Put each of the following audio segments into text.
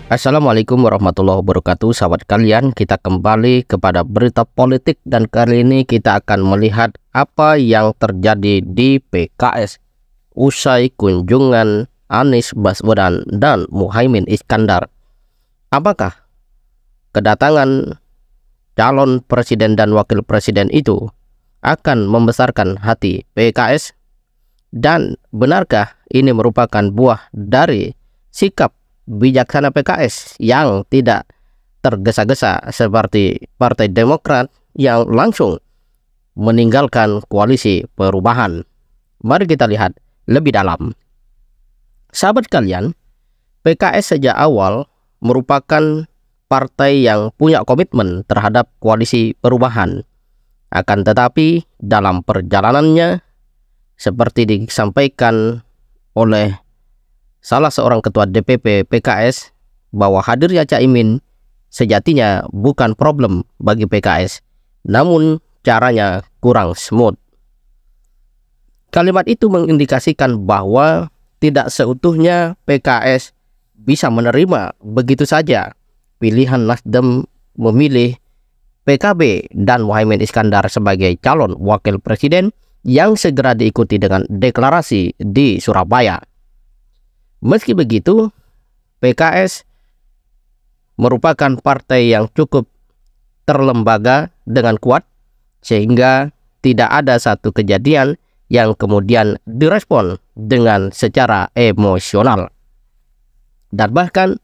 Assalamualaikum warahmatullahi wabarakatuh, sahabat kalian. Kita kembali kepada berita politik dan kali ini kita akan melihat apa yang terjadi di PKS usai kunjungan Anies Baswedan dan Muhaimin Iskandar. Apakah kedatangan calon presiden dan wakil presiden itu akan membesarkan hati PKS? Dan benarkah ini merupakan buah dari sikap bijaksana PKS yang tidak tergesa-gesa seperti Partai Demokrat yang langsung meninggalkan koalisi perubahan? Mari kita lihat lebih dalam. Sahabat kalian, PKS sejak awal merupakan partai yang punya komitmen terhadap koalisi perubahan. Akan tetapi dalam perjalanannya, seperti disampaikan oleh salah seorang ketua DPP PKS, bahwa hadirnya Caimin sejatinya bukan problem bagi PKS, namun caranya kurang smooth. Kalimat itu mengindikasikan bahwa tidak seutuhnya PKS bisa menerima begitu saja pilihan Nasdem memilih PKB dan Muhaimin Iskandar sebagai calon wakil presiden yang segera diikuti dengan deklarasi di Surabaya. Meski begitu, PKS merupakan partai yang cukup terlembaga dengan kuat, sehingga tidak ada satu kejadian yang kemudian direspon dengan secara emosional. Dan bahkan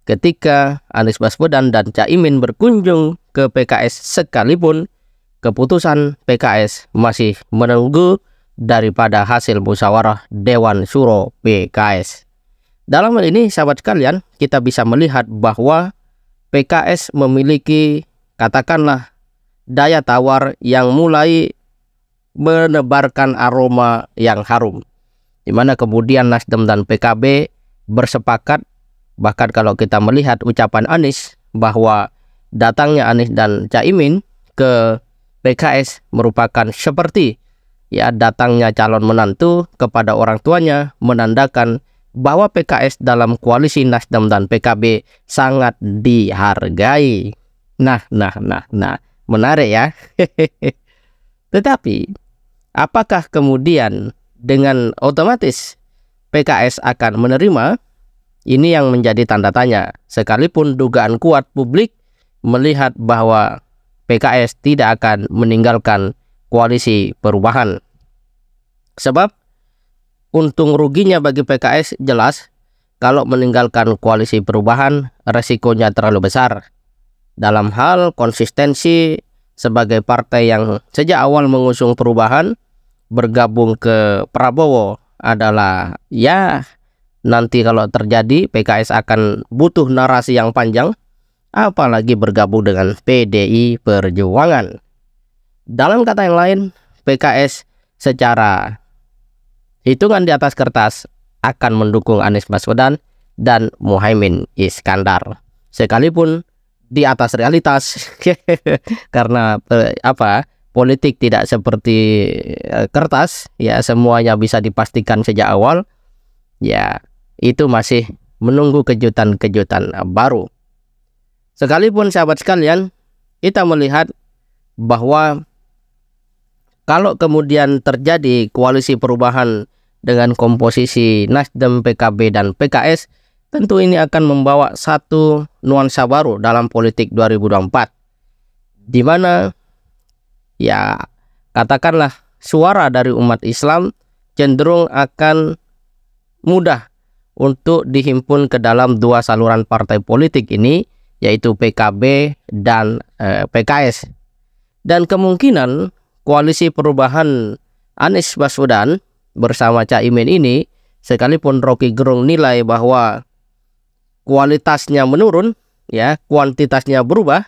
ketika Anies Baswedan dan Caimin berkunjung ke PKS sekalipun, keputusan PKS masih menunggu daripada hasil musyawarah Dewan Syuro PKS. Dalam hal ini, sahabat sekalian, kita bisa melihat bahwa PKS memiliki, katakanlah, daya tawar yang mulai menebarkan aroma yang harum, di mana kemudian Nasdem dan PKB bersepakat. Bahkan kalau kita melihat ucapan Anies bahwa datangnya Anies dan Caimin ke PKS merupakan seperti datangnya calon menantu kepada orang tuanya, menandakan bahwa PKS dalam koalisi Nasdem dan PKB sangat dihargai. Nah, menarik ya. Tetapi, apakah kemudian dengan otomatis PKS akan menerima? Ini yang menjadi tanda tanya. Sekalipun dugaan kuat publik melihat bahwa PKS tidak akan meninggalkan koalisi perubahan. Sebab untung ruginya bagi PKS jelas, kalau meninggalkan koalisi perubahan resikonya terlalu besar. Dalam hal konsistensi sebagai partai yang sejak awal mengusung perubahan, bergabung ke Prabowo adalah nanti kalau terjadi PKS akan butuh narasi yang panjang, apalagi bergabung dengan PDI Perjuangan. Dalam kata yang lain, PKS secara hitungan di atas kertas akan mendukung Anies Baswedan dan Muhaimin Iskandar, sekalipun di atas realitas karena politik tidak seperti kertas, semuanya bisa dipastikan sejak awal, itu masih menunggu kejutan-kejutan baru. Sekalipun sahabat sekalian, kita melihat bahwa kalau kemudian terjadi koalisi perubahan dengan komposisi Nasdem, PKB, dan PKS, tentu ini akan membawa satu nuansa baru dalam politik 2024. Di mana katakanlah suara dari umat Islam cenderung akan mudah untuk dihimpun ke dalam dua saluran partai politik ini, yaitu PKB dan PKS. Dan kemungkinan koalisi perubahan Anies Baswedan bersama Caimin ini, sekalipun Rocky Gerung nilai bahwa kualitasnya menurun, kuantitasnya berubah,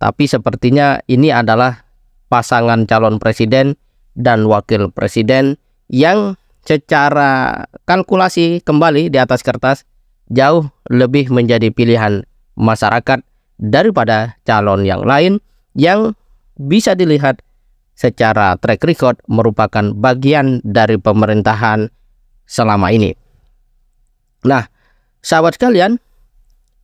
tapi sepertinya ini adalah pasangan calon presiden dan wakil presiden yang secara kalkulasi kembali di atas kertas jauh lebih menjadi pilihan masyarakat daripada calon yang lain yang bisa dilihat secara track record merupakan bagian dari pemerintahan selama ini. Nah, sahabat sekalian,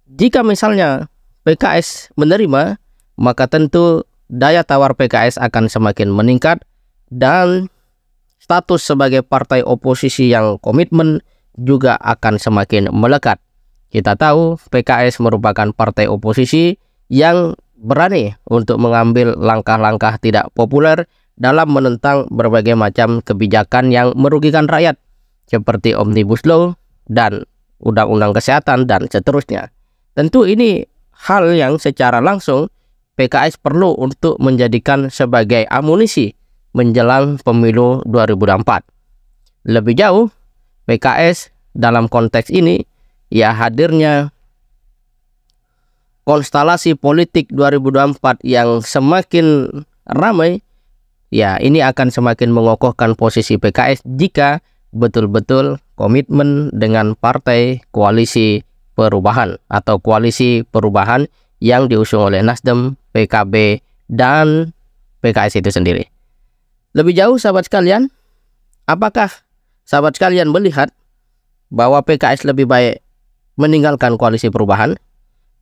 Jika misalnya PKS menerima, maka tentu daya tawar PKS akan semakin meningkat dan status sebagai partai oposisi yang komitmen juga akan semakin melekat. Kita tahu PKS merupakan partai oposisi yang berani untuk mengambil langkah-langkah tidak populer dalam menentang berbagai macam kebijakan yang merugikan rakyat, seperti Omnibus Law dan Undang-Undang Kesehatan dan seterusnya. Tentu ini hal yang secara langsung PKS perlu untuk menjadikan sebagai amunisi menjelang pemilu 2024. Lebih jauh, PKS dalam konteks ini ya hadirnya konstelasi politik 2024 yang semakin ramai, ya ini akan semakin mengokohkan posisi PKS jika betul-betul komitmen dengan partai koalisi perubahan atau koalisi perubahan yang diusung oleh Nasdem, PKB, dan PKS itu sendiri. Lebih jauh sahabat sekalian, apakah sahabat sekalian melihat bahwa PKS lebih baik meninggalkan koalisi perubahan,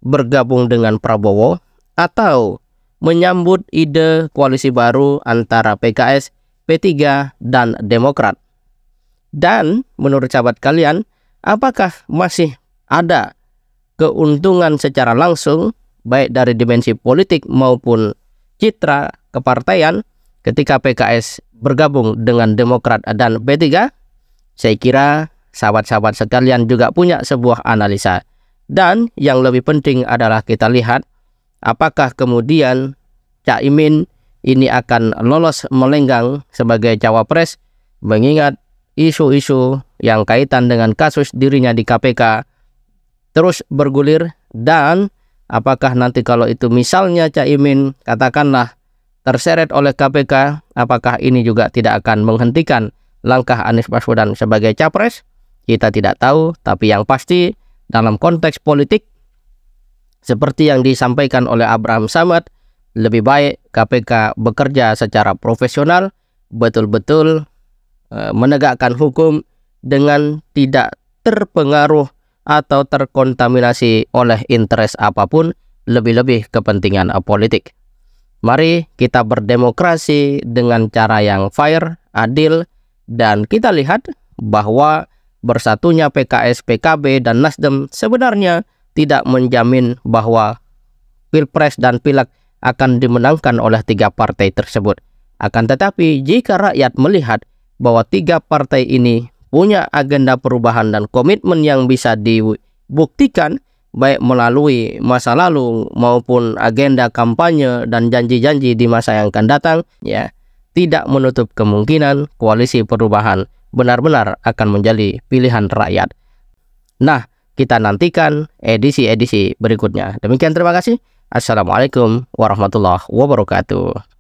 bergabung dengan Prabowo, atau menyambut ide koalisi baru antara PKS, P3, dan Demokrat? Dan menurut sahabat kalian, apakah masih ada keuntungan secara langsung baik dari dimensi politik maupun citra kepartaian ketika PKS bergabung dengan Demokrat dan P3? Saya kira sahabat-sahabat sekalian juga punya sebuah analisa. Dan yang lebih penting adalah kita lihat apakah kemudian Caimin ini akan lolos melenggang sebagai cawapres, mengingat isu-isu yang kaitan dengan kasus dirinya di KPK terus bergulir. Dan apakah nanti kalau itu misalnya Caimin katakanlah terseret oleh KPK, apakah ini juga tidak akan menghentikan langkah Anies Baswedan sebagai capres? Kita tidak tahu, tapi yang pasti dalam konteks politik seperti yang disampaikan oleh Abraham Samad, lebih baik KPK bekerja secara profesional, betul-betul menegakkan hukum dengan tidak terpengaruh atau terkontaminasi oleh interest apapun, lebih-lebih kepentingan politik. Mari kita berdemokrasi dengan cara yang fair, adil, dan kita lihat bahwa bersatunya PKS, PKB, dan Nasdem sebenarnya tidak menjamin bahwa Pilpres dan Pileg akan dimenangkan oleh tiga partai tersebut. Akan tetapi jika rakyat melihat bahwa tiga partai ini punya agenda perubahan dan komitmen yang bisa dibuktikan baik melalui masa lalu maupun agenda kampanye dan janji-janji di masa yang akan datang, ya tidak menutup kemungkinan koalisi perubahan benar-benar akan menjadi pilihan rakyat. Nah, kita nantikan edisi-edisi berikutnya. Demikian, terima kasih. Assalamualaikum warahmatullahi wabarakatuh.